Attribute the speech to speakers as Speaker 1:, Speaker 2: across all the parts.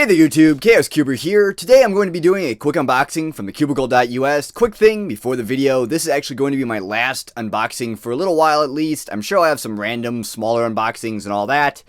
Speaker 1: there YouTube, Chaos Cuber here. Today I'm going to be doing a quick unboxing from the cubicle.us. Quick thing before the video, this is actually going to be my last unboxing for a little while at least. I'm sure I'll have some random smaller unboxings and all that.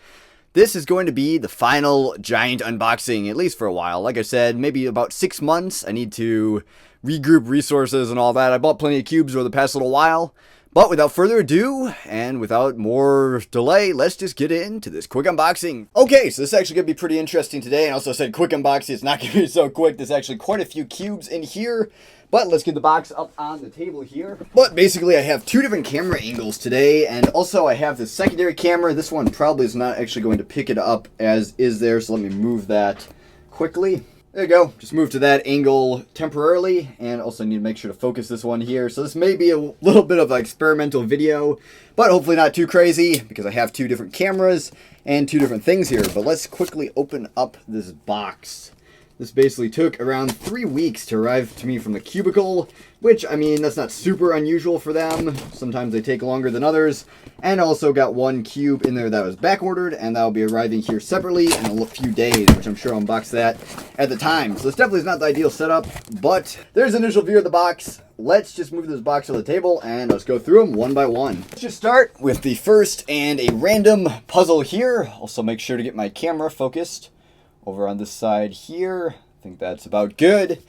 Speaker 1: This is going to be the final giant unboxing, at least for a while. Like I said, maybe about 6 months. I need to regroup resources and all that. I bought plenty of cubes over the past little while. But without further ado, and without more delay, let's just get into this quick unboxing. Okay, so this is actually going to be pretty interesting today. And I also said quick unboxing, it's not going to be so quick. There's actually quite a few cubes in here. But let's get the box up on the table here. But basically, I have two different camera angles today. And also, I have the secondary camera. This one probably is not actually going to pick it up as is there. So let me move that quickly. There you go, just move to that angle temporarily, and also need to make sure to focus this one here. So this may be a little bit of an experimental video, but hopefully not too crazy, because I have two different cameras and two different things here. But let's quickly open up this box. This basically took around 3 weeks to arrive to me from the cubicle, which, I mean, that's not super unusual for them. Sometimes they take longer than others. And also got one cube in there that was back ordered, and that'll be arriving here separately in a few days, which I'm sure I'll unbox that at the time. So this definitely is not the ideal setup, but there's an initial view of the box. Let's just move this box to the table and let's go through them one by one. Let's just start with the first and a random puzzle here. Also make sure to get my camera focused over on this side here. I think that's about good.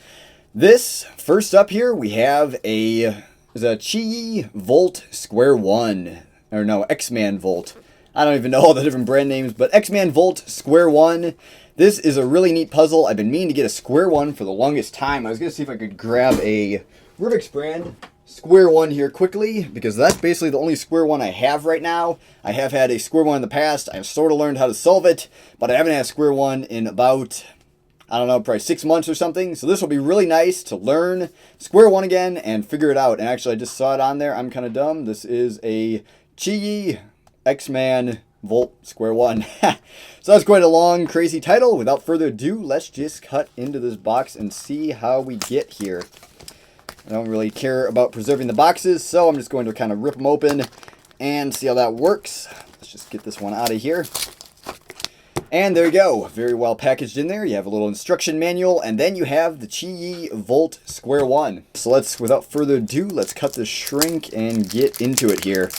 Speaker 1: This, first up here, we have a QiYi Volt Square-1. Or no, X-Man Volt. I don't even know all the different brand names, but X-Man Volt Square-1. This is a really neat puzzle. I've been meaning to get a Square-1 for the longest time. I was going to see if I could grab a Rubik's brand Square-1 here quickly, because that's basically the only Square-1 I have right now. I have had a Square-1 in the past. I've sort of learned how to solve it, but I haven't had a Square-1 in about, I don't know, probably 6 months or something. So this will be really nice to learn Square-1 again and figure it out. And actually, I just saw it on there. I'm kind of dumb. This is a QiYi X-Man Volt Square-1. So that's quite a long, crazy title. Without further ado, let's just cut into this box and see how we get here. I don't really care about preserving the boxes, so I'm just going to kind of rip them open and see how that works. Let's just get this one out of here. And there you go. Very well packaged in there. You have a little instruction manual, and then you have the QiYi Volt Square-1. So let's, without further ado, let's cut the shrink and get into it here.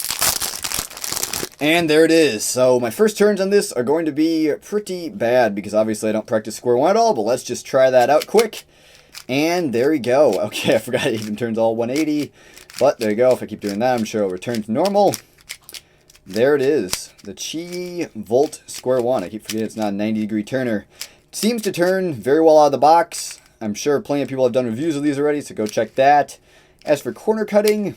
Speaker 1: And there it is. So my first turns on this are going to be pretty bad, because obviously I don't practice Square-1 at all, but let's just try that out quick. And there we go. Okay, I forgot it even turns all 180. But there you go. If I keep doing that, I'm sure it'll return to normal. There it is. The QiYi Volt Square-1. I keep forgetting it's not a 90-degree turner. It seems to turn very well out of the box. I'm sure plenty of people have done reviews of these already, so go check that. As for corner cutting,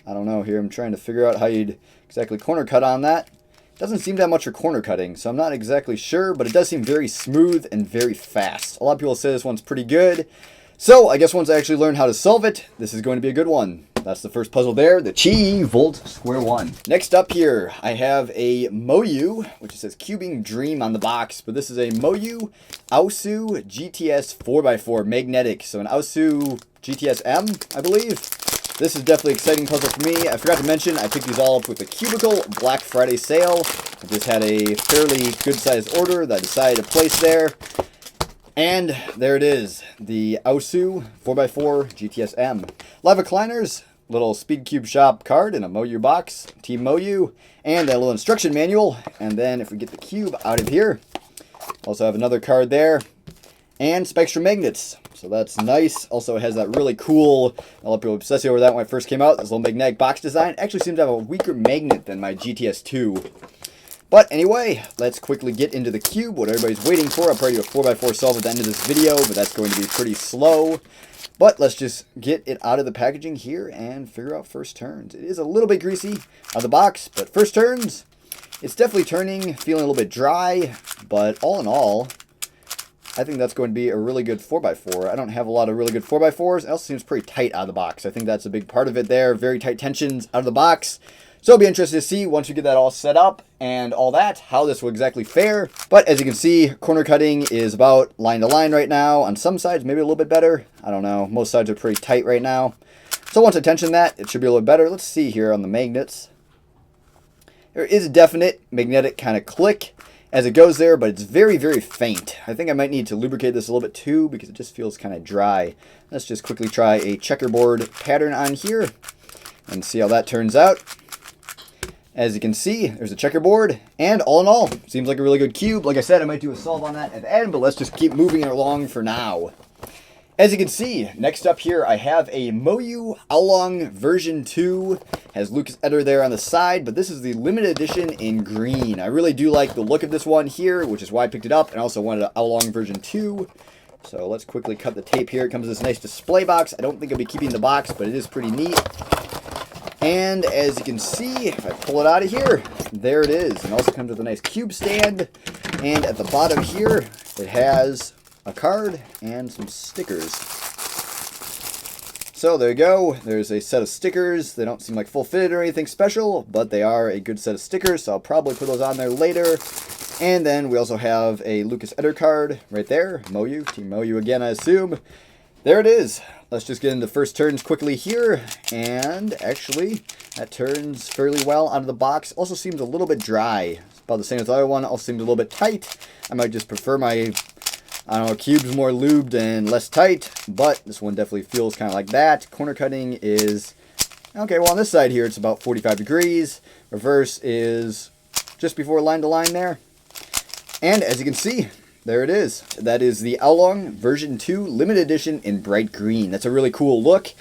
Speaker 1: I don't know here. I'm trying to figure out how you'd exactly corner cut on that. Doesn't seem that much for corner cutting, so I'm not exactly sure, but it does seem very smooth and very fast. A lot of people say this one's pretty good. So I guess once I actually learn how to solve it, this is going to be a good one. That's the first puzzle there, the QiYi Volt Square-1. Next up here, I have a MoYu, which says Cubing Dream on the box, but this is a MoYu Aolong GTS 4x4 magnetic. So an Aolong GTS M, I believe. This is definitely an exciting puzzle for me. I forgot to mention, I picked these all up with the Cubicle Black Friday sale. I just had a fairly good-sized order that I decided to place there. And there it is, the Aolong 4x4 GTS M. Live recliners, little Speed Cube Shop card in a MoYu box, Team MoYu, and that little instruction manual. And then if we get the cube out of here, also have another card there, and some extra magnets. So that's nice. Also, it has that really cool, a lot of people obsessing over that when it first came out, this little magnetic box design. Actually seems to have a weaker magnet than my GTS 2. But anyway, let's quickly get into the cube, what everybody's waiting for. I'll probably do a 4x4 solve at the end of this video, but that's going to be pretty slow. But let's just get it out of the packaging here and figure out first turns. It is a little bit greasy out of the box, but first turns, it's definitely turning, feeling a little bit dry, but all in all, I think that's going to be a really good 4x4. I don't have a lot of really good 4x4s. It also seems pretty tight out of the box. I think that's a big part of it there. Very tight tensions out of the box. So it'll be interesting to see once we get that all set up and all that, how this will exactly fare. But as you can see, corner cutting is about line to line right now. On some sides, maybe a little bit better. I don't know. Most sides are pretty tight right now. So once I tension that, it should be a little better. Let's see here on the magnets. There is a definite magnetic kind of click. as it goes there, but it's very, very faint. I think I might need to lubricate this a little bit too because it just feels kind of dry. Let's just quickly try a checkerboard pattern on here and see how that turns out. As you can see, there's a checkerboard, and all in all, seems like a really good cube. Like I said, I might do a solve on that at the end, but let's just keep moving it along for now. As you can see, next up here, I have a MoYu Aolong version 2. Has Lucas Eder there on the side, but this is the limited edition in green. I really do like the look of this one here, which is why I picked it up, and I also wanted an Aolong version 2. So let's quickly cut the tape here. It comes with this nice display box. I don't think I'll be keeping the box, but it is pretty neat. And as you can see, if I pull it out of here, there it is. It also comes with a nice cube stand. And at the bottom here, it has a card and some stickers. So there you go. There's a set of stickers. They don't seem like full fitted or anything special, but they are a good set of stickers, so I'll probably put those on there later. And then we also have a Lucas Eder card right there. MoYu, Team MoYu again, I assume. There it is. Let's just get into the first turns quickly here. And actually, that turns fairly well out of the box. Also seems a little bit dry. It's about the same as the other one. Also seems a little bit tight. I might just prefer my, I don't know, cubes more lubed and less tight. But this one definitely feels kind of like that. Corner cutting is, okay, well on this side here, it's about 45 degrees. Reverse is just before line to line there. And as you can see, there it is. That is the Aolong version 2 limited edition in bright green. That's a really cool look,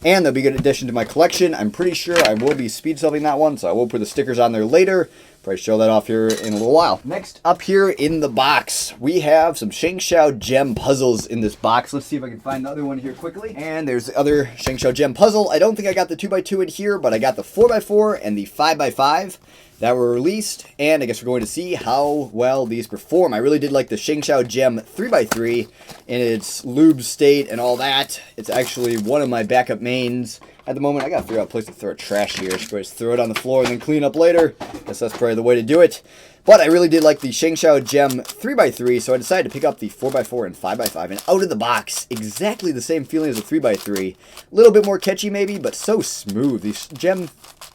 Speaker 1: and that'll be a good addition to my collection. I'm pretty sure I will be speed selling that one, so I will put the stickers on there later. Probably show that off here in a little while. Next up here in the box, we have some ShengShou Gem puzzles in this box. Let's see if I can find the other one here quickly. And there's the other ShengShou Gem puzzle. I don't think I got the 2x2 in here, but I got the 4x4 and the 5x5 that were released, and I guess we're going to see how well these perform. I really did like the ShengShou Gem 3x3 in its lube state and all that. It's actually one of my backup mains at the moment. I gotta figure out a place to throw a trash here. So just throw it on the floor and then clean up later. Guess that's probably the way to do it. But I really did like the ShengShou Gem 3x3, so I decided to pick up the 4x4 and 5x5. And out of the box, exactly the same feeling as a 3x3. A little bit more catchy maybe, but so smooth. These Gem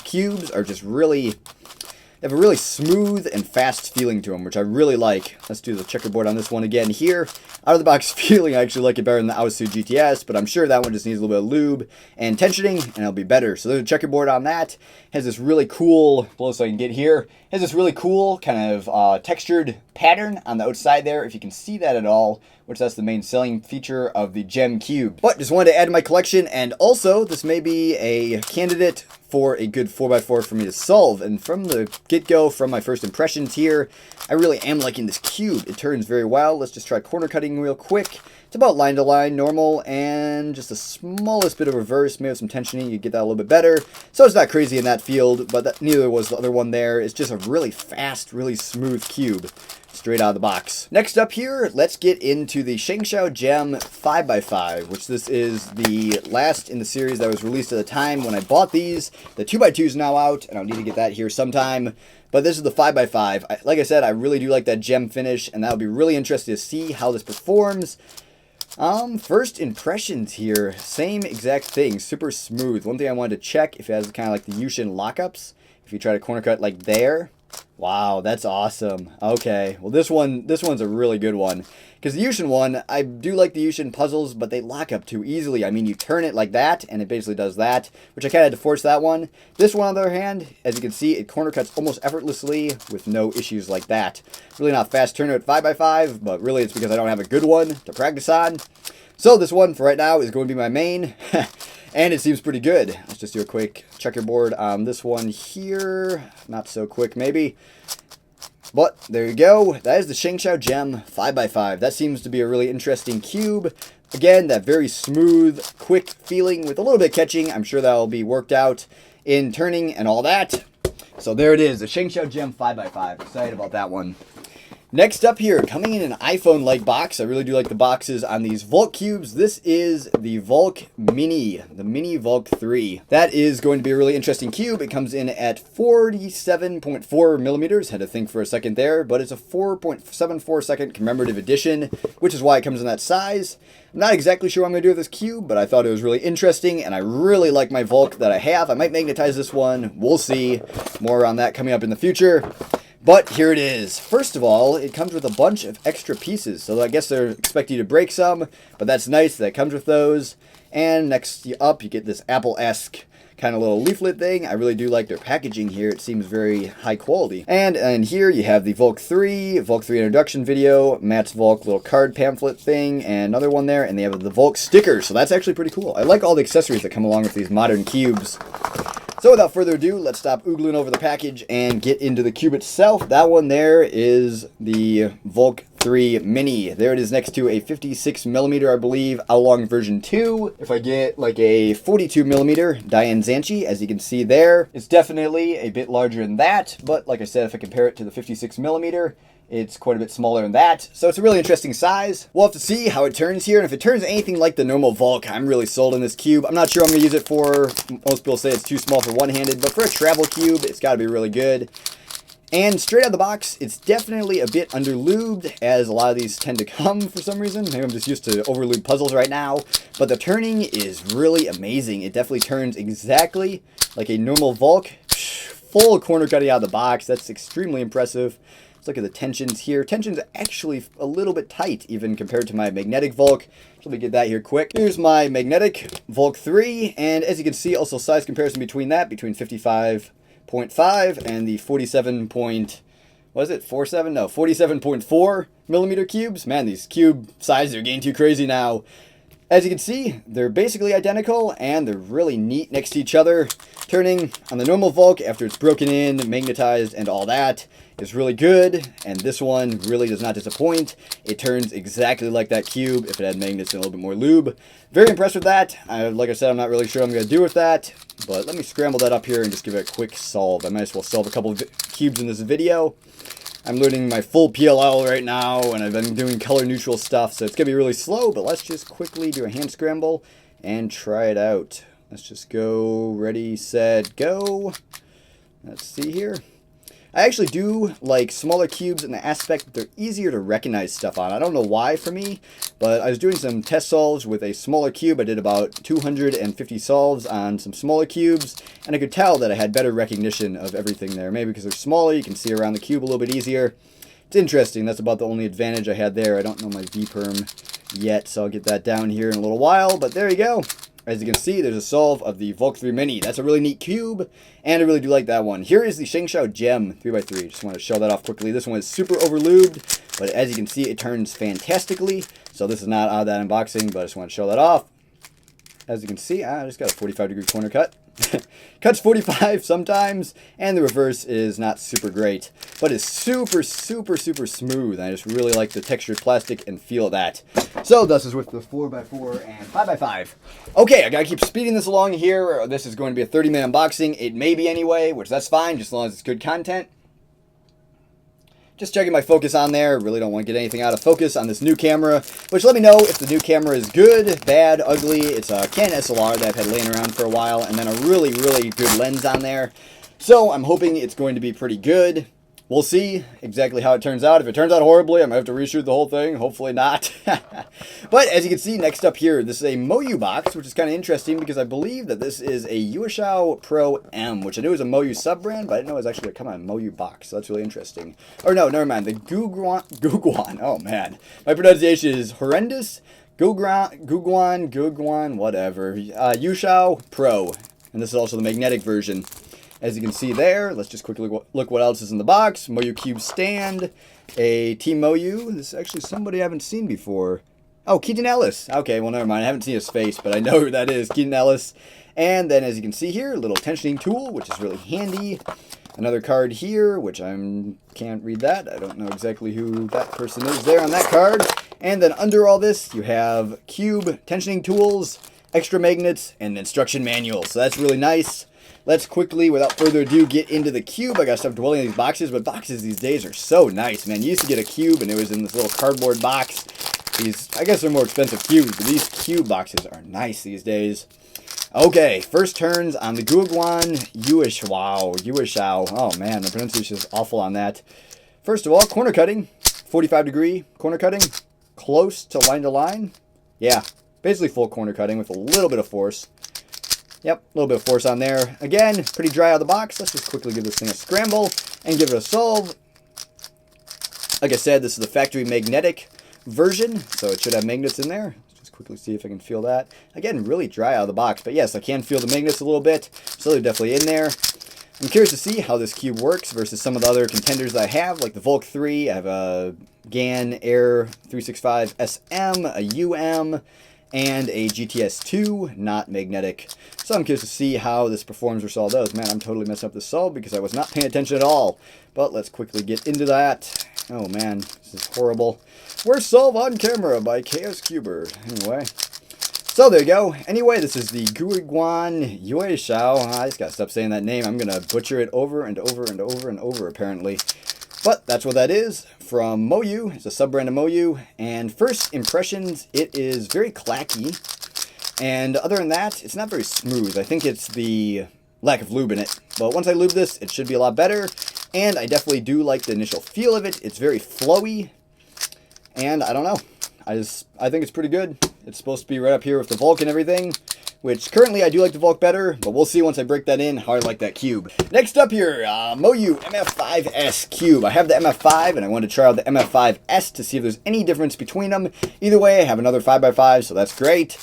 Speaker 1: cubes are just really, they have a really smooth and fast feeling to them, which I really like. Let's do the checkerboard on this one again here. Out of the box feeling, I actually like it better than the MoYu GTS, but I'm sure that one just needs a little bit of lube and tensioning, and it'll be better. So there's a checkerboard on that. Has this really cool, close I can get here, has this really cool kind of textured pattern on the outside there, if you can see that at all, which that's the main selling feature of the Gem Cube. But just wanted to add to my collection, and also this may be a candidate for a good 4x4 for me to solve. And from the get-go, from my first impressions here, I really am liking this cube. It turns very well. Let's just try corner cutting real quick. It's about line to line, normal, and just the smallest bit of reverse. Maybe some tensioning, you get that a little bit better. So it's not crazy in that field, but neither was the other one there. It's just a really fast, really smooth cube, straight out of the box. Next up here, let's get into the ShengShou Gem 5x5, which this is the last in the series that was released at the time when I bought these. The 2x2 is now out, and I'll need to get that here sometime. But this is the 5x5. Like I said, I really do like that gem finish, and that'll be really interesting to see how this performs. First impressions here, same exact thing, super smooth. One thing I wanted to check if it has kind of like the Yushin lockups. If you try to corner cut like there, wow, that's awesome. Okay, well this one's a really good one. Because the Yushin one, I do like the Yushin puzzles, but they lock up too easily. I mean, you turn it like that, and it basically does that, which I kind of had to force that one. This one, on the other hand, as you can see, it corner cuts almost effortlessly with no issues like that. Really not fast turner at 5x5, but really it's because I don't have a good one to practice on. So this one, for right now, is going to be my main, and it seems pretty good. Let's just do a quick checkerboard on this one here. Not so quick, maybe. But there you go. That is the ShengShou Gem 5x5. That seems to be a really interesting cube. Again, that very smooth, quick feeling with a little bit of catching. I'm sure that will be worked out in turning and all that. So there it is, the ShengShou Gem 5x5. Excited about that one. Next up here, coming in an iPhone-like box. I really do like the boxes on these Valk cubes. This is the Valk Mini, the Mini Valk 3. That is going to be a really interesting cube. It comes in at 47.4 millimeters. Had to think for a second there, but it's a 4.74 second commemorative edition, which is why it comes in that size. I'm not exactly sure what I'm going to do with this cube, but I thought it was really interesting, and I really like my Valk that I have. I might magnetize this one. We'll see. More on that coming up in the future. But here it is. First of all, it comes with a bunch of extra pieces. So I guess they're expecting you to break some, but that's nice that it comes with those. And next up, you get this Apple-esque kind of little leaflet thing. I really do like their packaging here. It seems very high quality. And here you have the Valk 3 introduction video, Matt's Valk little card pamphlet thing, and another one there, and they have the Valk sticker, so that's actually pretty cool. I like all the accessories that come along with these modern cubes. So without further ado, let's stop oogling over the package and get into the cube itself. That one there is the Valk 3 Mini. There it is next to a 56mm, I believe, Aolong version 2. If I get like a 42mm Diane Zanchi, as you can see there, it's definitely a bit larger than that. But like I said, if I compare it to the 56mm, it's quite a bit smaller than that, so it's a really interesting size. We'll have to see how it turns here, and if it turns anything like the normal Valk, I'm really sold on this cube. I'm not sure I'm going to use it for, most people say it's too small for one-handed, but for a travel cube, it's got to be really good. And straight out of the box, it's definitely a bit under-lubed, as a lot of these tend to come for some reason. Maybe I'm just used to over-lubed puzzles right now, but the turning is really amazing. It definitely turns exactly like a normal Valk. Full corner cutting out of the box. That's extremely impressive. Let's look at the tensions here. Tension's actually a little bit tight, even compared to my magnetic Valk. So let me get that here quick. Here's my magnetic Valk 3, and as you can see, also size comparison between that, between 55.5 and the 47.4 millimeter cubes. Man, these cube sizes are getting too crazy now. As you can see, they're basically identical, and they're really neat next to each other. Turning on the normal Valk, after it's broken in, magnetized, and all that, is really good, and this one really does not disappoint. It turns exactly like that cube if it had magnets and a little bit more lube. Very impressed with that. Like I said, I'm not really sure what I'm going to do with that, but let me scramble that up here and just give it a quick solve. I might as well solve a couple of cubes in this video. I'm learning my full PLL right now, and I've been doing color neutral stuff, so it's going to be really slow, but let's just quickly do a hand scramble and try it out. Let's just go, ready, set, go. Let's see here. I actually do like smaller cubes in the aspect that they're easier to recognize stuff on. I don't know why for me, but I was doing some test solves with a smaller cube. I did about 250 solves on some smaller cubes, and I could tell that I had better recognition of everything there. Maybe because they're smaller, you can see around the cube a little bit easier. It's interesting. That's about the only advantage I had there. I don't know my V-perm yet, so I'll get that down here in a little while, but there you go. As you can see, there's a solve of the Valk 3 Mini. That's a really neat cube, and I really do like that one. Here is the ShengShou Gem 3x3. Just want to show that off quickly. This one is super overlubed, but as you can see, it turns fantastically. So this is not out of that unboxing, but I just want to show that off. As you can see, I just got a 45-degree corner cut. Cuts 45 sometimes, and the reverse is not super great, but it's super smooth. I just really like the textured plastic and feel of that. So this is with the 4x4 and 5x5. Okay, I gotta keep speeding this along here. This is going to be a 30-minute unboxing. It may be anyway, which that's fine, just as long as it's good content. Just checking my focus on there. Really don't want to get anything out of focus on this new camera, which let me know if the new camera is good, bad, ugly. It's a Canon SLR that I've had laying around for a while, and then a really good lens on there. So I'm hoping it's going to be pretty good. We'll see exactly how it turns out. If it turns out horribly, I might have to reshoot the whole thing. Hopefully not. But as you can see, next up here, this is a MoYu box, which is kind of interesting because I believe that this is a Yuexiao Pro M, which I knew was a MoYu sub-brand, but I didn't know it was actually going to come on a MoYu box. So that's really interesting. Or no, never mind. The Guoguan. Oh, man. My pronunciation is horrendous. Guoguan, whatever. Yuexiao Pro. And this is also the magnetic version. As you can see there, let's just quickly look what else is in the box. MoYu Cube stand, a Team MoYu. This is actually somebody I haven't seen before. Oh, Keaton Ellis. Okay, well, never mind. I haven't seen his face, but I know who that is, Keaton Ellis. And then, as you can see here, a little tensioning tool, which is really handy. Another card here, which I can't read that. I don't know exactly who that person is there on that card. And then under all this, you have cube tensioning tools, extra magnets, and an instruction manual. So that's really nice. Let's quickly, without further ado, get into the cube. I gotta stop dwelling on these boxes, but boxes these days are so nice, man. You used to get a cube, and it was in this little cardboard box. These, I guess they're more expensive cubes, but these cube boxes are nice these days. Okay, first turns on the Guoguan Yuexiao. Oh, man, the pronunciation is awful on that. First of all, corner cutting. 45-degree corner cutting. Close to line. Yeah, basically full corner cutting with a little bit of force. Yep, a little bit of force on there. Again, pretty dry out of the box. Let's just quickly give this thing a scramble and give it a solve. Like I said, this is the factory magnetic version, so it should have magnets in there. Let's just quickly see if I can feel that. Again, really dry out of the box, but yes, I can feel the magnets a little bit, so they're definitely in there. I'm curious to see how this cube works versus some of the other contenders that I have, like the Valk 3. I have a GAN Air 365 SM, a UM, and a GTS 2, not magnetic. So I'm curious to see how this performs versus all those. Man, I'm totally messing up this solve because I was not paying attention at all. But let's quickly get into that. Oh man, this is horrible. Worst solve on camera by Chaos Cuber. Anyway. So there you go. Anyway, this is the Guoguan Yuexiao. I just gotta stop saying that name. I'm gonna butcher it over and over and over and over apparently. But that's what that is from MoYu. It's a sub-brand of MoYu. And first impressions, it is very clacky. And other than that, it's not very smooth. I think it's the lack of lube in it. But once I lube this, it should be a lot better. And I definitely do like the initial feel of it. It's very flowy. And I don't know. I think it's pretty good. It's supposed to be right up here with the Valk and everything, which currently I do like the Valk better, but we'll see once I break that in how I like that cube. Next up here, MoYu MF5s cube. I have the MF5 and I want to try out the MF5s to see if there's any difference between them. Either way, I have another 5x5, so that's great.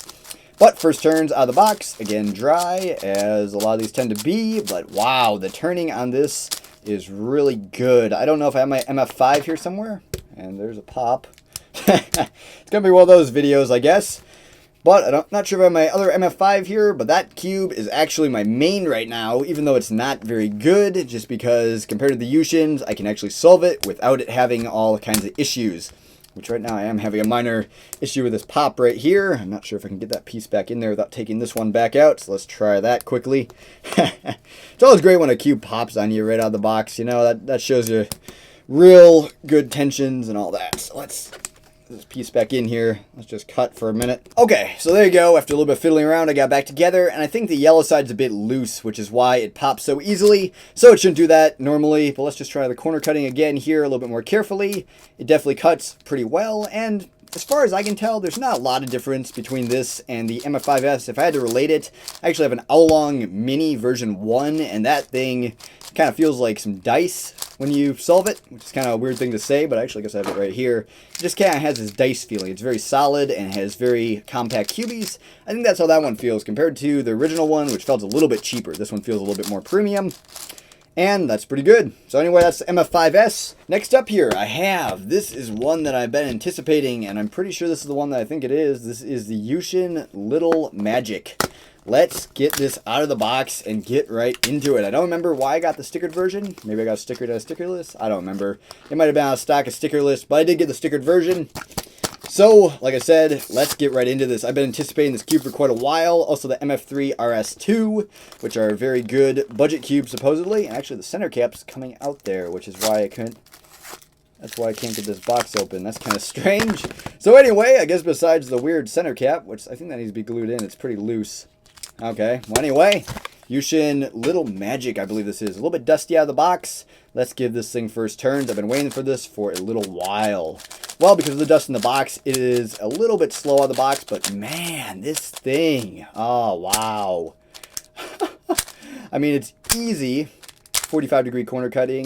Speaker 1: But first turns out of the box, again dry, as a lot of these tend to be, but wow, the turning on this is really good. I don't know if I have my MF5 here somewhere, and there's a pop. It's gonna be one of those videos, I guess. But I'm not sure about my other MF5 here, but that cube is actually my main right now, even though it's not very good, just because compared to the Yushins, I can actually solve it without it having all kinds of issues. Which right now I am having a minor issue with this pop right here. I'm not sure if I can get that piece back in there without taking this one back out, so let's try that quickly. It's always great when a cube pops on you right out of the box, you know, that shows you real good tensions and all that. So let's this piece back in here. Let's just cut for a minute. Okay, so there you go. After a little bit of fiddling around, I got back together, and I think the yellow side's a bit loose, which is why it pops so easily. So it shouldn't do that normally, but let's just try the corner cutting again here a little bit more carefully. It definitely cuts pretty well, and as far as I can tell, there's not a lot of difference between this and the MF5s. If I had to relate it, I actually have an Aolong Mini version 1, and that thing kind of feels like some dice when you solve it, which is kind of a weird thing to say, but actually I guess I have it right here. It just kind of has this dice feeling. It's very solid and has very compact cubies. I think that's how that one feels compared to the original one, which felt a little bit cheaper. This one feels a little bit more premium. And that's pretty good. So anyway, that's the MF5s. Next up here, this is one that I've been anticipating, and I'm pretty sure this is the one that I think it is. This is the Yushin Little Magic. Let's get this out of the box and get right into it. I don't remember why I got the stickered version. Maybe I got stickered as a sticker list. I don't remember. It might have been out of stock as sticker list, but I did get the stickered version. So, like I said, let's get right into this. I've been anticipating this cube for quite a while. Also the MF3 RS2, which are very good budget cubes supposedly. And actually the center cap's coming out there, which is why I couldn't. That's why I can't get this box open. That's kind of strange. So anyway, I guess besides the weird center cap, which I think that needs to be glued in, it's pretty loose. Okay, well anyway, Yushin Little Magic, I believe this is. A little bit dusty out of the box. Let's give this thing first turns. I've been waiting for this for a little while. Well, because of the dust in the box, it is a little bit slow out of the box, but man, this thing, oh wow. I mean, it's easy. 45-degree corner cutting,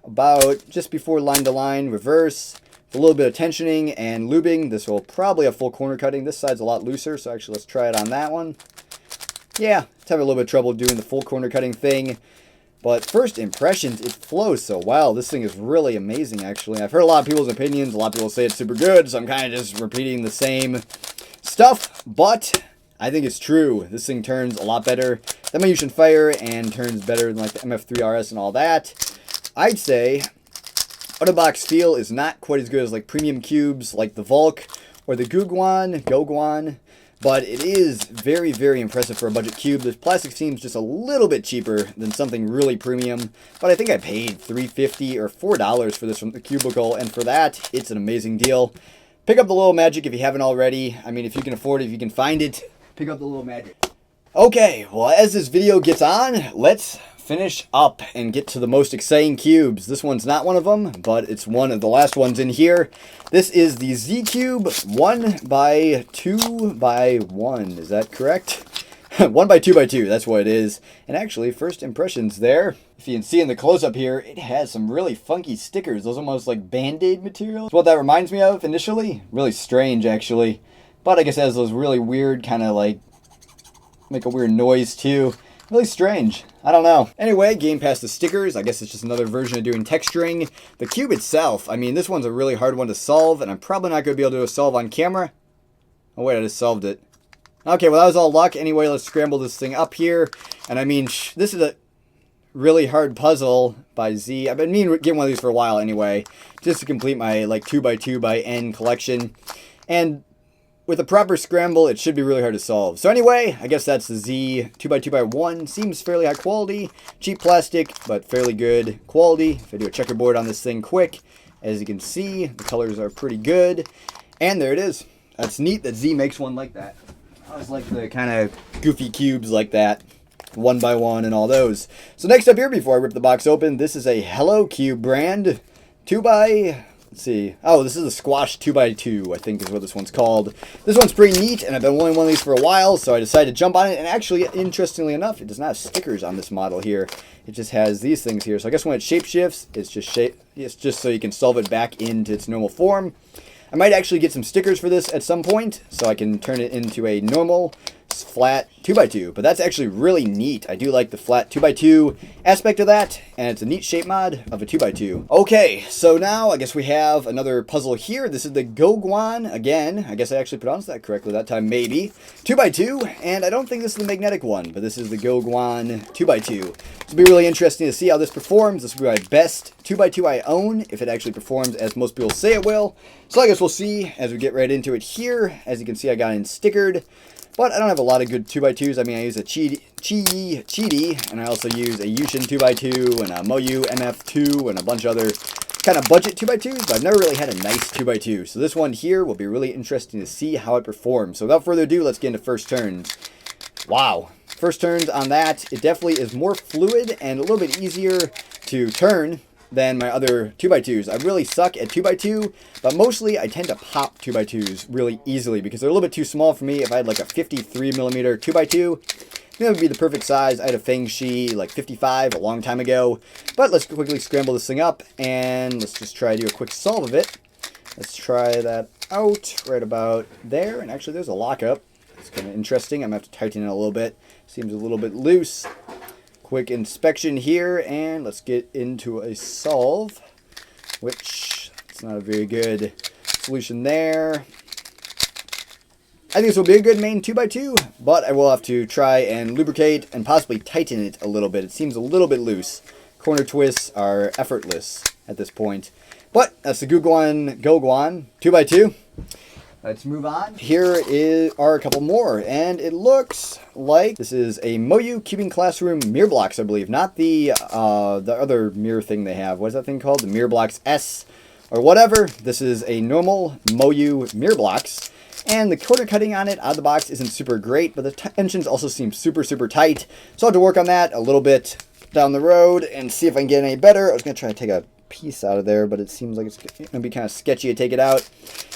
Speaker 1: about just before line to line, reverse, a little bit of tensioning and lubing. This will probably have full corner cutting. This side's a lot looser, so actually let's try it on that one. Yeah, it's having a little bit of trouble doing the full corner cutting thing. But first impressions, it flows so well. This thing is really amazing, actually. I've heard a lot of people's opinions. A lot of people say it's super good, so I'm kind of just repeating the same stuff. But I think it's true. This thing turns a lot better than my Yushin Fire and turns better than like the MF3 RS and all that. I'd say out-of-box feel is not quite as good as like premium cubes like the Valk or the Guoguan. But it is very, very impressive for a budget cube. The plastic seems just a little bit cheaper than something really premium. But I think I paid $3.50 or $4 for this from the Cubicle. And for that, it's an amazing deal. Pick up the Little Magic if you haven't already. I mean, if you can afford it, if you can find it, pick up the Little Magic. Okay, well, as this video gets on, let's finish up and get to the most exciting cubes. This one's not one of them, but it's one of the last ones in here. This is the Z Cube 1x2x1. Is that correct? 1 by 2 by 2, that's what it is. And actually, first impressions there, if you can see in the close-up here, it has some really funky stickers. Those almost like Band-Aid material. That's what that reminds me of initially. Really strange, actually. But I guess it has those really weird kind of like, make a weird noise too. Really strange. I don't know. Anyway, getting past the stickers, I guess it's just another version of doing texturing. The cube itself, I mean, this one's a really hard one to solve, and I'm probably not going to be able to do a solve on camera. Oh wait, I just solved it. Okay, well that was all luck. Anyway, let's scramble this thing up here. And I mean, this is a really hard puzzle by Z. I've been meaning to get one of these for a while anyway, just to complete my like 2 by 2 by N collection. And with a proper scramble, it should be really hard to solve. So anyway, I guess that's the Z 2 by 2 by 1. Seems fairly high quality. Cheap plastic, but fairly good quality. If I do a checkerboard on this thing quick, as you can see, the colors are pretty good. And there it is. That's neat that Z makes one like that. I always like the kind of goofy cubes like that. 1 by 1 and all those. So next up here, before I rip the box open, this is a Hello Cube brand. 2 by... Let's see. Oh, this is a Squash 2 by 2, I think is what this one's called. This one's pretty neat, and I've been wanting one of these for a while, so I decided to jump on it. And actually, interestingly enough, it does not have stickers on this model here. It just has these things here. So I guess when it shapeshifts, it's just so you can solve it back into its normal form. I might actually get some stickers for this at some point, so I can turn it into a normal, flat 2 by 2. But that's actually really neat. I do like the flat 2 by 2 aspect of that, and it's a neat shape mod of a 2 by 2. Okay, so now I guess we have another puzzle here. This is the Guoguan, again, I guess I actually pronounced that correctly that time, maybe. 2 by 2, and I don't think this is the magnetic one, but this is the Guoguan 2 by 2. It'll be really interesting to see how this performs. This will be my best 2 by 2 I own, if it actually performs as most people say it will. So I guess we'll see as we get right into it here. As you can see, I got it stickered. But I don't have a lot of good 2 by 2s. I mean, I use a QiYi, and I also use a Yushin 2 by 2 and a MoYu MF5s and a bunch of other kind of budget 2 by 2s, but I've never really had a nice 2 by 2. So this one here will be really interesting to see how it performs. So without further ado, let's get into first turns. Wow. First turns on that, it definitely is more fluid and a little bit easier to turn than my other 2 by 2s. I really suck at 2 by 2, but mostly I tend to pop 2 by 2s really easily because they're a little bit too small for me. If I had like a 53mm 2 by 2, that would be the perfect size. I had a FangShi like 55 a long time ago. But let's quickly scramble this thing up and let's just try to do a quick solve of it. Let's try that out right about there. And actually there's a lockup. It's kind of interesting. I'm going to have to tighten it a little bit. Seems a little bit loose. Quick inspection here, and let's get into a solve, which it's not a very good solution there. I think this will be a good main 2 by 2, but I will have to try and lubricate and possibly tighten it a little bit. It seems a little bit loose. Corner twists are effortless at this point. But that's the Guoguan 2 by 2. Let's move on. Here are a couple more, and it looks like this is a MoYu Cubing Classroom Mirror Blocks, I believe, not the other mirror thing they have. What is that thing called? The Mirror Blocks S or whatever. This is a normal MoYu Mirror Blocks, and the corner cutting on it out of the box isn't super great, but the tensions also seem super tight. So I'll have to work on that a little bit down the road and see if I can get any better. I was gonna try to take a piece out of there, but it seems like it's gonna be kind of sketchy to take it out.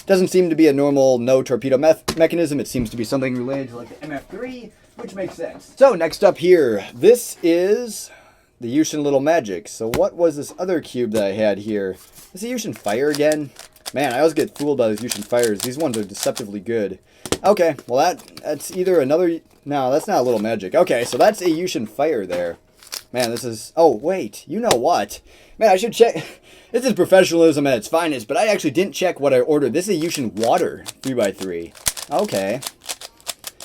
Speaker 1: Doesn't seem to be a normal no torpedo mechanism. It seems to be something related to like the MF3, which makes sense. So next up here, this is the Yushin Little Magic. So what was this other cube that I had here? Is it Yushin Fire again? Man, I always get fooled by those Yushin Fires. These ones are deceptively good. Okay, well that's either another... No, that's not a Little Magic. Okay, so that's a Yushin Fire there. Man, this is... Oh, wait. You know what? Man, I should check... This is professionalism at its finest, but I actually didn't check what I ordered. This is a Yushin Water 3 by 3. Okay.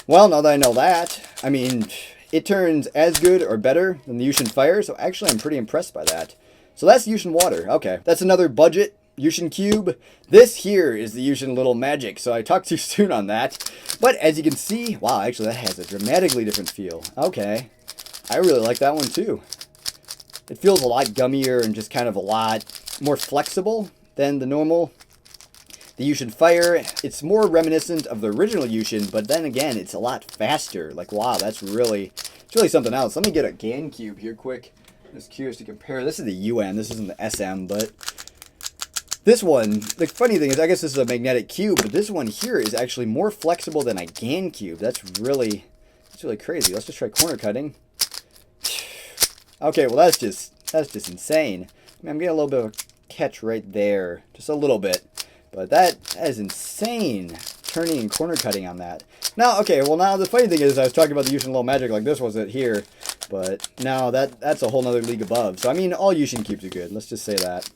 Speaker 1: Well, now that I know that, I mean, it turns as good or better than the Yushin Fire, so actually I'm pretty impressed by that. So that's Yushin Water. Okay. That's another budget Yushin Cube. This here is the Yushin Little Magic, so I talked too soon on that. But as you can see, wow, actually that has a dramatically different feel. Okay. I really like that one too. It feels a lot gummier and just kind of a lot more flexible than the normal. The Yushin Fire, it's more reminiscent of the original Yushin, but then again, it's a lot faster. Like, wow, it's really something else. Let me get a GAN cube here quick. I'm just curious to compare. This is the UN, this isn't the SM, but this one, the funny thing is, I guess this is a magnetic cube, but this one here is actually more flexible than a GAN cube. It's That's really crazy. Let's just try corner cutting. Okay, well that's just insane. I mean, I'm getting a little bit of a catch right there, just a little bit, but that is insane. Turning and corner cutting on that. Now, okay, well now the funny thing is I was talking about the Yushin Little Magic like this was it here, but now that's a whole nother league above. So I mean, all Yushin cubes are good. Let's just say that.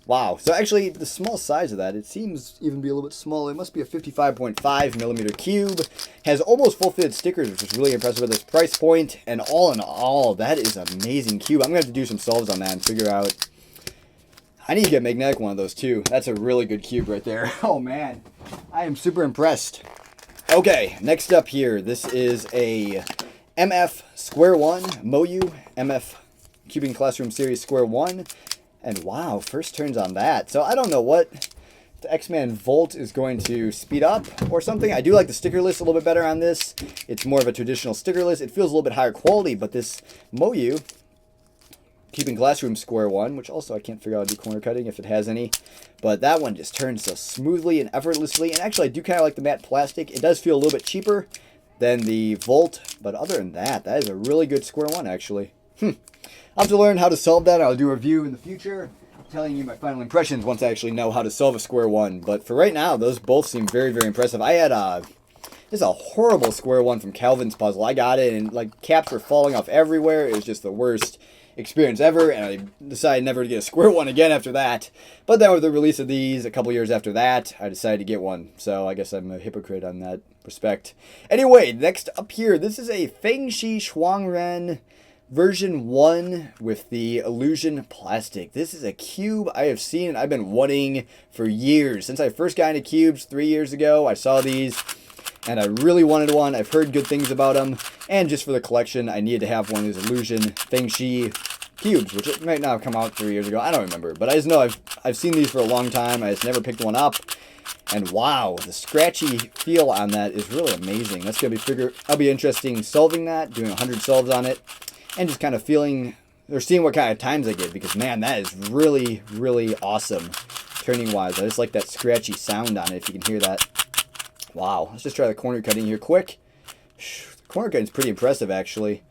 Speaker 1: Wow. So actually, the small size of that, it seems even be a little bit smaller. It must be a 55.5 millimeter cube. Has almost full fitted stickers, which is really impressive at this price point. And all in all, that is an amazing cube. I'm gonna have to do some solves on that and figure out. I need to get Magnetic one of those too. That's a really good cube right there. Oh man, I am super impressed. Okay, next up here, this is a MF Square-1, MoYu MF Cubing Classroom Series Square-1. And wow, first turns on that. So I don't know what the X-Man Volt is going to speed up or something. I do like the sticker list a little bit better on this. It's more of a traditional sticker list. It feels a little bit higher quality, but this MoYu Cubing Classroom Square-1, which also I can't figure out how to do corner cutting if it has any. But that one just turns so smoothly and effortlessly. And actually, I do kind of like the matte plastic. It does feel a little bit cheaper than the Volt. But other than that, that is a really good Square-1, actually. I'll have to learn how to solve that. I'll do a review in the future, telling you my final impressions once I actually know how to solve a Square-1. But for right now, those both seem very, very impressive. I had this is a horrible Square-1 from Calvin's Puzzle. I got it, and like caps were falling off everywhere. It was just the worst experience ever, and I decided never to get a Square-1 again after that. But then with the release of these a couple years after that, I decided to get one. So I guess I'm a hypocrite on that respect. Anyway, next up here, this is a FangShi ShuangRen version 1 with the illusion plastic. This is a cube I have seen and I've been wanting for years. Since I first got into cubes 3 years ago, I saw these and I really wanted one. I've heard good things about them, and just for the collection, I needed to have one of these illusion FangShi cubes, which it might not have come out 3 years ago. I don't remember, but I just know I've seen these for a long time. I just never picked one up, and wow, the scratchy feel on that is really amazing. That's gonna be I'll be interesting solving that, doing 100 solves on it, and just kind of feeling or seeing what kind of times I get, because man, that is really, really awesome turning wise. I just like that scratchy sound on it, if you can hear that. Wow, let's just try the corner cutting here quick. The corner cutting is pretty impressive, actually.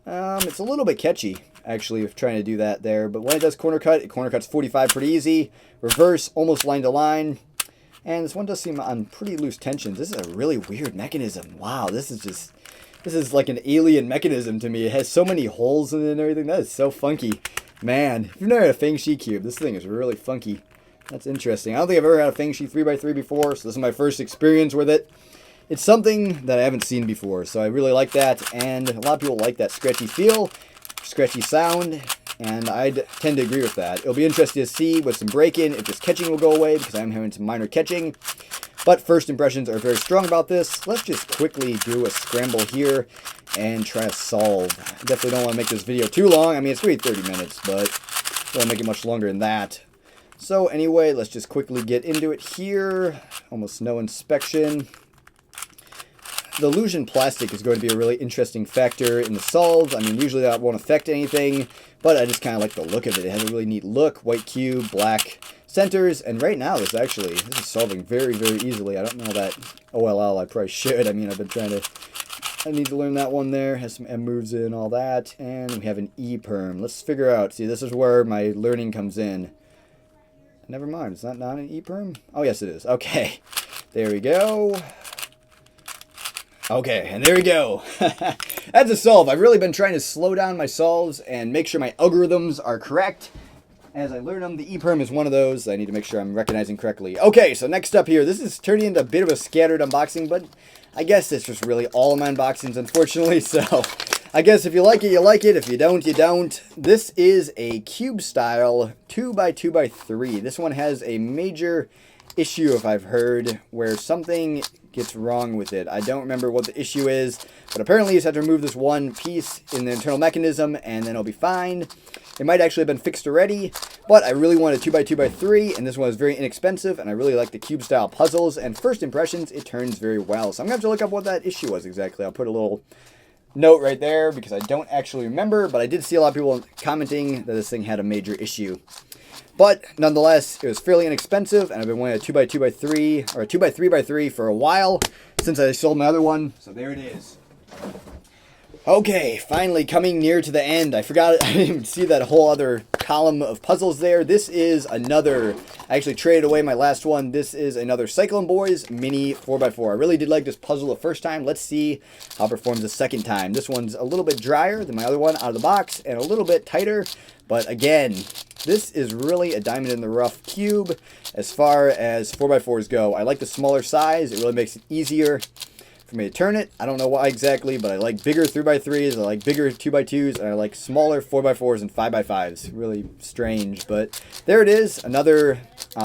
Speaker 1: It's a little bit catchy, actually, of trying to do that there. But when it does corner cut, it corner cuts 45 pretty easy. Reverse, almost line to line. And this one does seem on pretty loose tensions. This is a really weird mechanism. Wow, this is like an alien mechanism to me. It has so many holes in it and everything. That is so funky. Man, if you've never had a FangShi cube, this thing is really funky. That's interesting. I don't think I've ever had a FangShi 3x3 before, so this is my first experience with it. It's something that I haven't seen before, so I really like that, and a lot of people like that scratchy feel, scratchy sound, and I tend to agree with that. It'll be interesting to see with some break-in if this catching will go away, because I'm having some minor catching. But first impressions are very strong about this. Let's just quickly do a scramble here and try to solve. I definitely don't want to make this video too long. I mean, it's going to be 30 minutes, but I don't want to make it much longer than that. So anyway, let's just quickly get into it here. Almost no inspection. The illusion plastic is going to be a really interesting factor in the solves. I mean, usually that won't affect anything, but I just kind of like the look of it. It has a really neat look. White cube, black centers, and right now this is solving very, very easily. I don't know that OLL. I probably should. I mean, I need to learn that one there. Has some M moves in, all that, and we have an E perm. Let's figure out. See, this is where my learning comes in. Never mind, it's not an E-perm? Oh, yes, it is. Okay, there we go. Okay, and there we go. That's a solve. I've really been trying to slow down my solves and make sure my algorithms are correct as I learn them. The E-perm is one of those I need to make sure I'm recognizing correctly. Okay, so next up here, this is turning into a bit of a scattered unboxing, but I guess it's just really all of my unboxings, unfortunately, so I guess if you like it, you like it. If you don't, you don't. This is a cube style 2x2x3. This one has a major issue, if I've heard, where something gets wrong with it. I don't remember what the issue is, but apparently you just have to remove this one piece in the internal mechanism and then it'll be fine. It might actually have been fixed already, but I really want a 2x2x3, and this one is very inexpensive, and I really like the cube style puzzles, and first impressions, it turns very well. So I'm going to have to look up what that issue was exactly. I'll put a little note right there because I don't actually remember, but I did see a lot of people commenting that this thing had a major issue. But nonetheless, it was fairly inexpensive, and I've been wanting a 2x2x3 or a 2x3x3 for a while since I sold my other one. So there it is. Okay, finally coming near to the end. I forgot, I didn't even see that whole other column of puzzles there. This is another, I actually traded away my last one. This is another Cyclone Boys Mini 4x4. I really did like this puzzle the first time. Let's see how it performs the second time. This one's a little bit drier than my other one out of the box and a little bit tighter. But again, this is really a diamond in the rough cube as far as 4x4s go. I like the smaller size. It really makes it easier for me to turn it. I don't know why exactly, but I like bigger 3x3s, I like bigger 2x2s, and I like smaller 4x4s and 5x5s. Really strange, but there it is. Another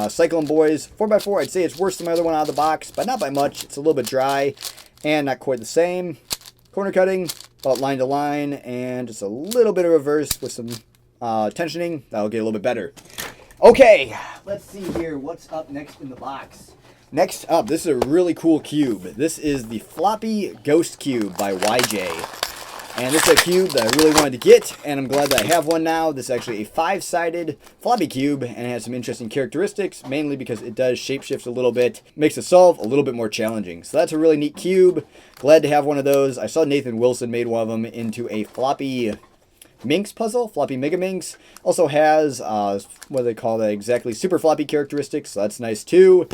Speaker 1: Cyclone Boys 4x4. I'd say it's worse than my other one out of the box, but not by much. It's a little bit dry and not quite the same. Corner cutting, about line to line, and just a little bit of reverse with some tensioning. That'll get a little bit better. Okay, let's see here. What's up next in the box? Next up, this is a really cool cube. This is the Floppy Ghost Cube by YJ. And this is a cube that I really wanted to get, and I'm glad that I have one now. This is actually a 5-sided floppy cube, and it has some interesting characteristics, mainly because it does shapeshift a little bit. Makes the solve a little bit more challenging. So that's a really neat cube. Glad to have one of those. I saw Nathan Wilson made one of them into a floppy Minx puzzle, Floppy Mega Minx. Also has, what do they call that exactly, super floppy characteristics, so that's nice too.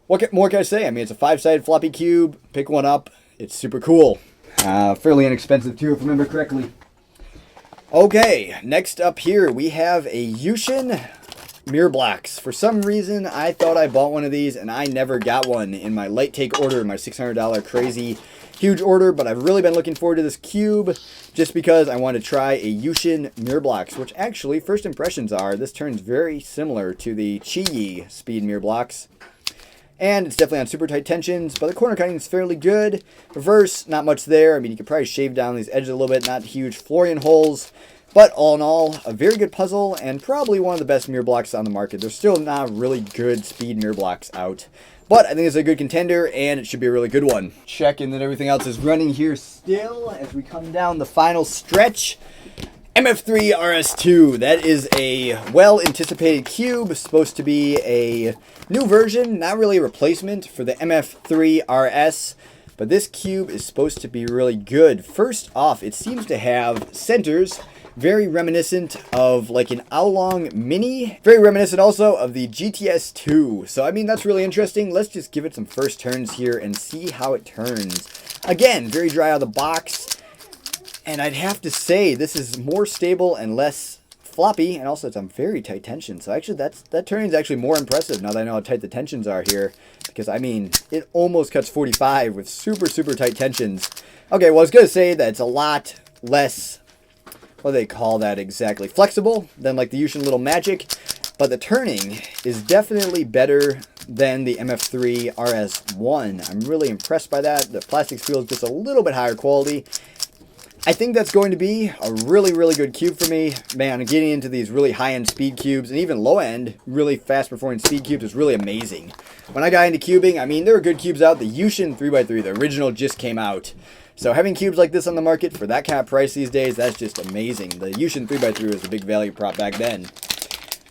Speaker 1: What more can I say? I mean, it's a 5-sided floppy cube. Pick one up. It's super cool. Fairly inexpensive too, if I remember correctly. Okay, next up here we have a Yushin Mirror Blocks. For some reason, I thought I bought one of these, and I never got one in my late take order, my $600 crazy huge order, but I've really been looking forward to this cube just because I want to try a Yushin Mirror Blocks, which actually, first impressions are, this turns very similar to the QiYi speed Mirror Blocks. And it's definitely on super tight tensions, but the corner cutting is fairly good. Reverse, not much there. I mean, you could probably shave down these edges a little bit, not huge Florian holes. But all in all, a very good puzzle, and probably one of the best mirror blocks on the market. There's still not really good speed mirror blocks out. But I think it's a good contender, and it should be a really good one. Checking that everything else is running here still as we come down the final stretch. MF3 RS2, that is a well-anticipated cube, supposed to be a new version, not really a replacement for the MF3 RS, but this cube is supposed to be really good. First off, it seems to have centers very reminiscent of like an Aolong Mini, very reminiscent also of the GTS 2. So I mean, that's really interesting. Let's just give it some first turns here and see how it turns. Again, very dry out of the box. And I'd have to say this is more stable and less floppy, and also it's on very tight tension. So actually that turning is actually more impressive now that I know how tight the tensions are here. Because I mean, it almost cuts 45 with super, super tight tensions. Okay, well I was going to say that it's a lot less, what do they call that exactly, flexible than like the Yushin Little Magic. But the turning is definitely better than the MF3 RS1. I'm really impressed by that. The plastics feels just a little bit higher quality. I think that's going to be a really, really good cube for me. Man, getting into these really high-end speed cubes and even low-end, really fast-performing speed cubes is really amazing. When I got into cubing, I mean, there were good cubes out. The Yushin 3x3, the original, just came out. So having cubes like this on the market for that kind of price these days, that's just amazing. The Yushin 3x3 was a big value prop back then.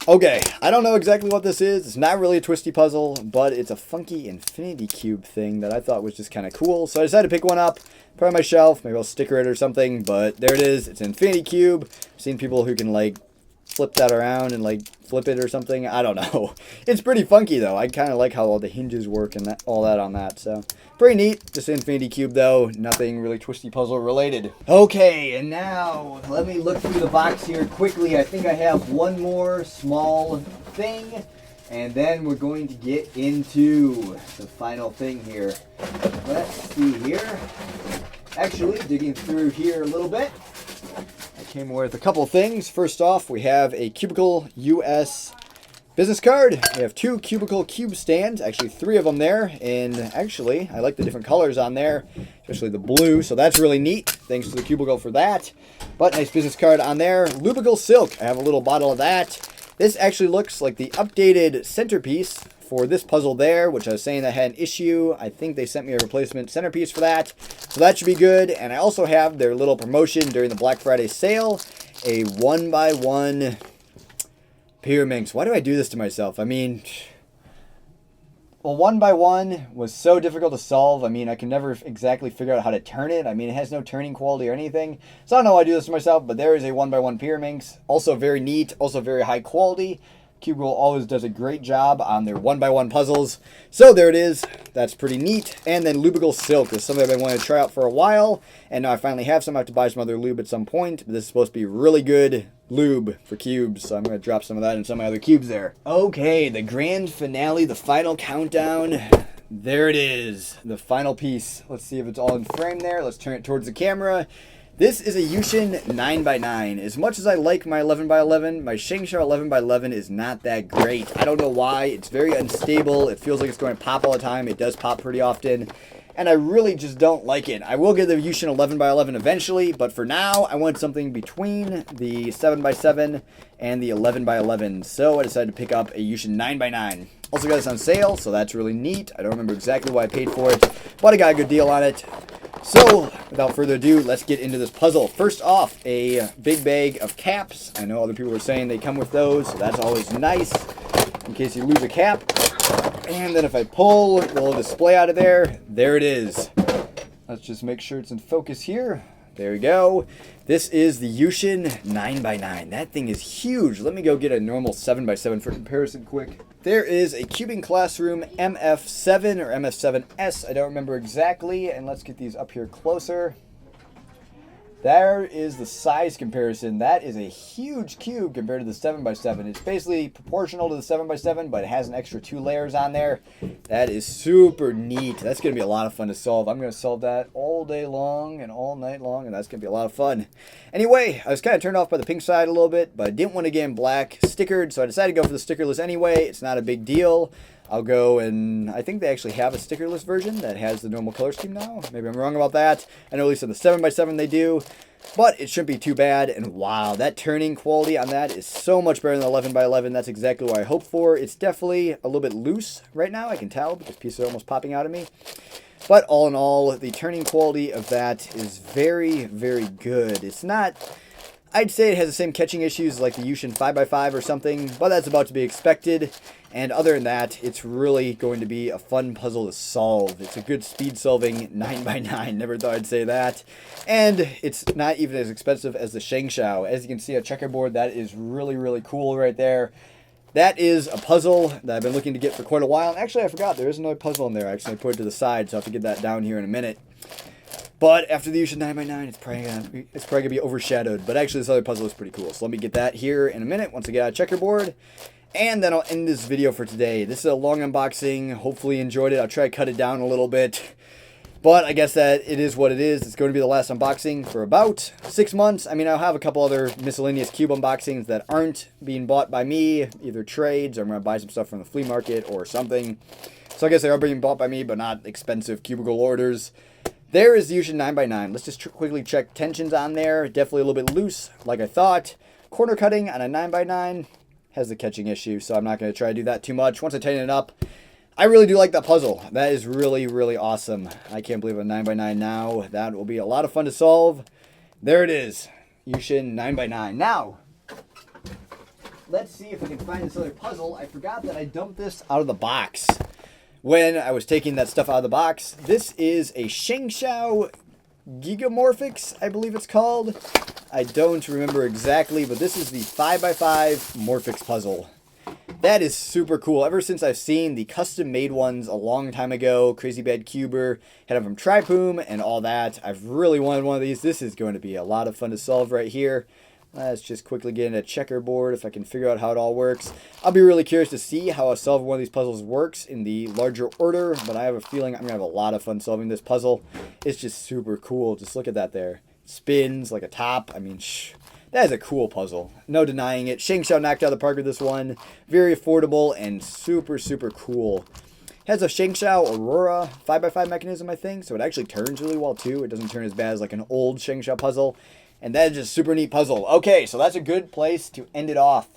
Speaker 1: Okay, I don't know exactly what this is. It's not really a twisty puzzle, but it's a funky infinity cube thing that I thought was just kind of cool. So I decided to pick one up, put it on my shelf. Maybe I'll sticker it or something, but there it is. It's an infinity cube. I've seen people who can like flip that around and like flip it or something. I don't know. It's pretty funky though. I kind of like how all the hinges work and all that on that. So pretty neat. Just an infinity cube though. Nothing really twisty puzzle related. Okay, and now let me look through the box here quickly. I think I have one more small thing, and then we're going to get into the final thing here. Let's see here. Actually, digging through here a little bit, I came with a couple things. First off, we have a Cubicle US business card. We have two Cubicle cube stands, actually 3 of them there, and actually I like the different colors on there, especially the blue, so that's really neat. Thanks to the Cubicle for that. But nice business card on there. Lubical Silk, I have a little bottle of that. This actually looks like the updated centerpiece for this puzzle there, which I was saying that had an issue. I think they sent me a replacement centerpiece for that, so that should be good. And I also have their little promotion during the Black Friday sale, a 1x1 Pyraminx. Why do I do this to myself? I mean, Well, one by one was so difficult to solve. I mean, I can never exactly figure out how to turn it. I mean, it has no turning quality or anything. So I don't know why I do this to myself, but there is a one by one Pyraminx. Also very neat, also very high quality. QiYi always does a great job on their one by one puzzles. So there it is. That's pretty neat. And then Lubical Silk is something I've been wanting to try out for a while. And now I finally have some. I have to buy some other lube at some point. But this is supposed to be really good lube for cubes, so I'm going to drop some of that in some of my other cubes there. Okay, the grand finale, the final countdown. There it is, the final piece. Let's see if it's all in frame there. Let's turn it towards the camera. This is a Yushin 9x9. As much as I like my 11x11, my ShengShou 11x11 is not that great. I don't know why. It's very unstable. It feels like it's going to pop all the time. It does pop pretty often. And I really just don't like it. I will get the Yushin 11x11 eventually, but for now, I want something between the 7x7 and the 11x11. So I decided to pick up a Yushin 9x9. Also got this on sale, so that's really neat. I don't remember exactly what I paid for it, but I got a good deal on it. So, without further ado, let's get into this puzzle. First off, a big bag of caps. I know other people were saying they come with those, so that's always nice in case you lose a cap. And then if I pull the little display out of there, there it is. Let's just make sure it's in focus here. There we go. This is the Yushin 9x9. That thing is huge. Let me go get a normal 7x7 for comparison quick. There is a Cubing Classroom MF7 or MF7s. I don't remember exactly. And let's get these up here closer. There is the size comparison. That is a huge cube compared to the 7x7. It's basically proportional to the 7x7, but it has an extra 2 layers on there. That is super neat. That's going to be a lot of fun to solve. I'm going to solve that all day long and all night long, and that's going to be a lot of fun. Anyway, I was kind of turned off by the pink side a little bit, but I didn't want to get in black stickered, so I decided to go for the stickerless anyway. It's not a big deal. I'll go and I think they actually have a stickerless version that has the normal color scheme now. Maybe I'm wrong about that. I know at least on the 7x7 they do, but it shouldn't be too bad. And wow, that turning quality on that is so much better than 11x11. That's exactly what I hoped for. It's definitely a little bit loose right now, I can tell, because pieces are almost popping out of me. But all in all, the turning quality of that is very, very good. It's not... I'd say it has the same catching issues like the Yushin 5x5 or something, but that's about to be expected. And other than that, it's really going to be a fun puzzle to solve. It's a good speed solving 9x9. Never thought I'd say that. And it's not even as expensive as the ShengShou. As you can see, a checkerboard, that is really, really cool right there. That is a puzzle that I've been looking to get for quite a while. And actually, I forgot, there is another puzzle in there. I actually put it to the side, so I have to get that down here in a minute. But after the Yushin 9x9, it's probably gonna be overshadowed. But actually, this other puzzle is pretty cool. So let me get that here in a minute once I get out of checkerboard. And then I'll end this video for today. This is a long unboxing. Hopefully you enjoyed it. I'll try to cut it down a little bit. But I guess that it is what it is. It's going to be the last unboxing for about 6 months. I mean, I'll have a couple other miscellaneous cube unboxings that aren't being bought by me. Either trades, or I'm going to buy some stuff from the flea market or something. So I guess they are being bought by me, but not expensive cubicle orders. There is the Yushin 9x9. Let's just quickly check tensions on there. Definitely a little bit loose, like I thought. Corner cutting on a 9x9 has the catching issue, so I'm not going to try to do that too much. Once I tighten it up, I really do like that puzzle. That is really, really awesome. I can't believe a 9x9 now. That will be a lot of fun to solve. There it is. Yushin 9x9. Now, let's see if we can find this other puzzle. I forgot that I dumped this out of the box when I was taking that stuff out of the box. This is a ShengShou Gigamorphix, I believe it's called. I don't remember exactly, but this is the 5x5 Morphix puzzle. That is super cool. Ever since I've seen the custom-made ones a long time ago, Crazy Bad Cuber, had them from Tripoom and all that, I've really wanted one of these. This is going to be a lot of fun to solve right here. Let's just quickly get into checkerboard if I can figure out how it all works. I'll be really curious to see how a solve one of these puzzles works in the larger order, but I have a feeling I'm going to have a lot of fun solving this puzzle. It's just super cool. Just look at that there. It spins like a top. I mean, that is a cool puzzle. No denying it. ShengShou knocked out of the park with this one. Very affordable and super, super cool. Has a ShengShou Aurora 5x5 mechanism, I think, so it actually turns really well too. It doesn't turn as bad as like an old ShengShou puzzle. And that is just a super neat puzzle. Okay, so that's a good place to end it off.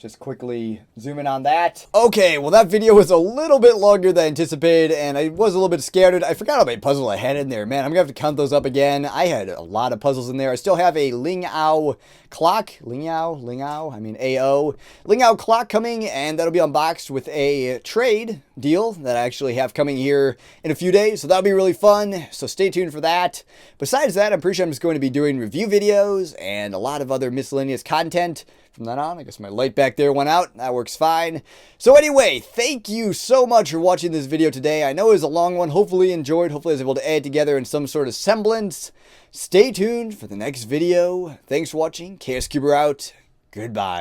Speaker 1: Just quickly zoom in on that. Okay, well that video was a little bit longer than anticipated, and I was a little bit scared. I forgot how many puzzles I had in there. Man, I'm gonna have to count those up again. I had a lot of puzzles in there. I still have a Ling Ao clock. Ling Ao, AO. Ling Ao clock coming, and that'll be unboxed with a trade deal that I actually have coming here in a few days. So that'll be really fun. So stay tuned for that. Besides that, I'm pretty sure I'm just going to be doing review videos and a lot of other miscellaneous content. From that on, I guess my light back there went out. That works fine. So anyway, thank you so much for watching this video today. I know it was a long one. Hopefully you enjoyed. Hopefully I was able to add it together in some sort of semblance. Stay tuned for the next video. Thanks for watching. KSCuber out. Goodbye.